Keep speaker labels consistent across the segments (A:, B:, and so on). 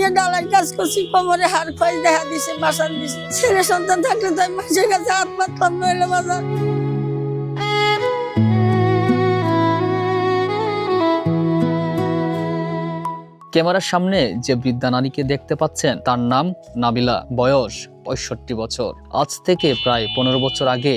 A: Building এ ডালাই কাজ করছি, কোমরে হাড় ক্ষয় দেখা দিছে, বাসান দিছে। ছেলে সন্তান থাকলে তো আমি মানুষের কাছে হাত পাতলাম নইলে বাজার।
B: ক্যামেরার সামনে যে বৃদ্ধা নারীকে দেখতে পাচ্ছেন তার নাম নাবিলা, বয়স 65 বছর। আজ থেকে প্রায় 15 বছর আগে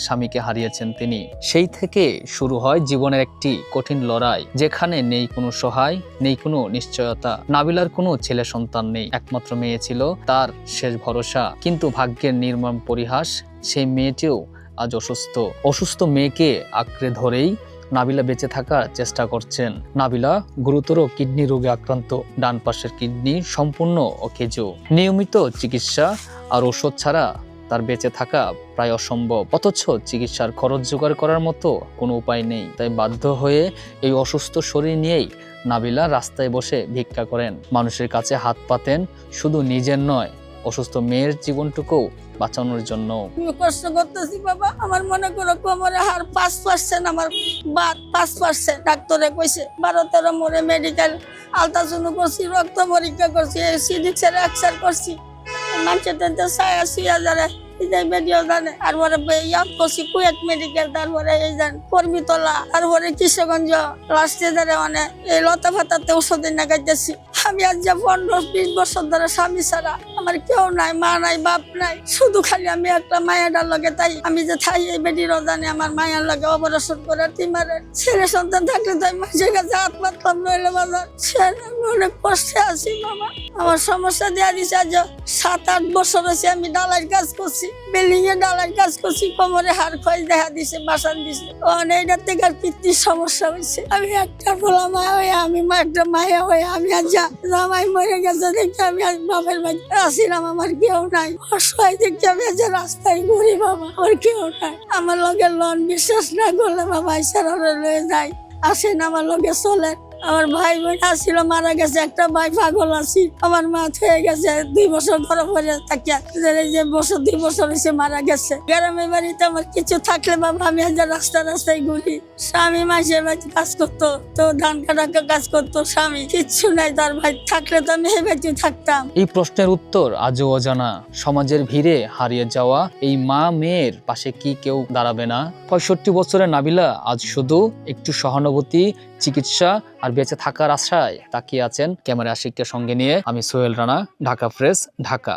B: স্বামীকে হারিয়েছেন তিনি। সেই থেকে শুরু হয় জীবনের একটি কঠিন লড়াই, যেখানে নেই কোনো সহায়, নেই কোনো নিশ্চয়তা। নাবিলার কোনো ছেলে সন্তান নেই, একমাত্র মেয়ে ছিল তার শেষ ভরসা। কিন্তু ভাগ্যের নির্মম পরিহাস, সেই মেয়েটিও আজ অসুস্থ মেয়েকে আঁকড়ে ধরেই নাবিলা বেঁচে থাকার চেষ্টা করছেন। নাবিলা গুরুতর কিডনি রোগে আক্রান্ত, ডান পাশের কিডনি সম্পূর্ণ অকেজ। নিয়মিত চিকিৎসা আর ওষুধ ছাড়া তার বেঁচে থাকা প্রায় অসম্ভব। অথচ চিকিৎসার খরচ জোগাড় করার মতো কোনো উপায় নেই। তাই বাধ্য হয়ে এই অসুস্থ শরীর নিয়েই নাবিলা রাস্তায় বসে ভিক্ষা করেন, মানুষের কাছে হাত পাতেন, শুধু নিজের নয়, অসুস্থ মেয়ের জীবনটুকু বাঁচানোর জন্য।
A: কষ্ট করতেছি বাবা, আমার মনে করো কোমরে হাড় 5%, আমার বাত 5%। ডাক্তারে কইছে 12-13 মোড়ে মেডিকেল আলট্রাসাউন্ড করছি, রক্ত পরীক্ষা করছি, সিডিক্সের এক্সরে করছি, মানুষের ছায়া 80,000 ভিডিও জানে। তারপরে ইয়াদ করছি কুয়েত মেডিকেল, তারপরে এই যান কর্মীতলা, তারপরে কিশোরগঞ্জ, লাস্টে ধরে মানে এই লতা ফাতাতে ওষুধ লাগাইতেছি। আমি আজ যা 15-20 বছর ধরে স্বামী ছাড়া, আমার কেউ নাই, মা নাই, বাপ নাই, শুধু খালি আমি একটা মায়ের লগে। তাই আমি যে থাই এই বেডিরও জানে আমার মায়ের লগে অপারেশন করে তিমারে। ছেলে সন্তান থাকলে তাই মাঝে কাছে হাত পাতলাম নইলে বাজার। আমি অনেক কষ্টে আছি বাবা। আমার সমস্যা দেওয়া দিচ্ছে আজ 7-8 বছর হয়েছে আমি ডালাই কাজ করছি, বিল্ডিং এ ডালাই কাজ করছি, কোমরে হাড় ক্ষয় দেখা দিছে, বাসান দিছে। এইটার থেকে আর কিডনির সমস্যা হয়েছে। আমি একটা বলা মা হয়ে, আমি একটা মায়া হয়ে, আমি আজ জামাই মরে গেছে দেখে আমি আজ বাপের বাড়িতে আসিলাম। আমার কেউ নাই, অসহায় দেখে আমি আজ রাস্তায় ঘুরি বাবা, আমার কেউ নাই। আমার লগে লোন বিশ্বাস না করলে বাবা ইসারা লয়ে যায়, আসেন আমার লগে চলে। আমার ভাই বোন আসছিল, মারা গেছে, একটা ভাই পাগল আছি। আমার মা হয়ে গেছে 2 বছর ঘরে পরে থাকিয়া, যে 2 বছর হয়েছে মারা গেছে। গ্রামের বাড়িতে আমার কিছু থাকলে বাবা আমি আজ রাস্তায় ঘুরি। স্বামী মাসের বাড়িতে কাজ করতো, তো ধান কাটা কাজ করতো, স্বামী কিচ্ছু নাই, তার ভাই থাকলে তো আমি এই বাড়িতে থাকতাম।
B: এই প্রশ্নের উত্তর আজও অজানা। সমাজের ভিড়ে হারিয়ে যাওয়া এই মা মেয়ের পাশে কি কেউ দাঁড়াবে না? 65 বছরের নাবিলা আজ শুধু একটু সহানুভূতি, চিকিৎসা আর বেঁচে থাকার আশায় তাকিয়ে আছেন। ক্যামেরা আশিককে সঙ্গে নিয়ে আমি সোহেল রানা, ঢাকা প্রেস, ঢাকা।